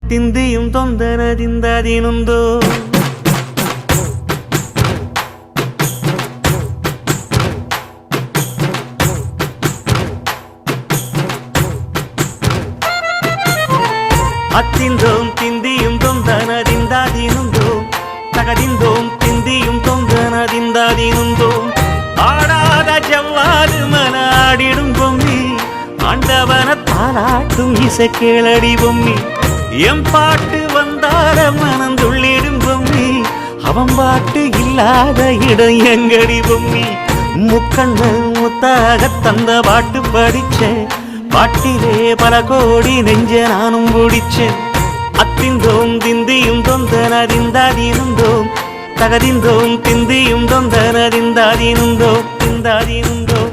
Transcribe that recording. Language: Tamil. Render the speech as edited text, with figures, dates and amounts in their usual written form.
திந்தியும் தொந்தனதிந்ததினுந்தோ அத்திந்தோம் திந்தியும் தொந்தனதிந்ததினுந்தோம் தகதிந்தோம் திந்தியும் தொந்தனதிந்ததினுந்தோம் ஆடாத செவ்வாது மனாடிடும் பொம்மி ஆண்டவன தாளாட்டும் இசை கேளடி பொம்மி எம் பாட்டு வந்தார மனந்துள்ளிடும் பொம்மி அவன் பாட்டு இல்லாத இடம் எங்கடி பொம்மி முக்கண்ணல் முத்தாக தந்த பாட்டு படிச்சேன் பாட்டிலே பல கோடி நெஞ்ச நானும் பிடிச்சேன் அத்திந்தோம் திந்தியும் தொந்தனதிந்ததினுந்தோம் தகதிந்தோம் திந்தியும் தொந்தனதிந்ததினுந்தோம் திந்ததினுந்தோம்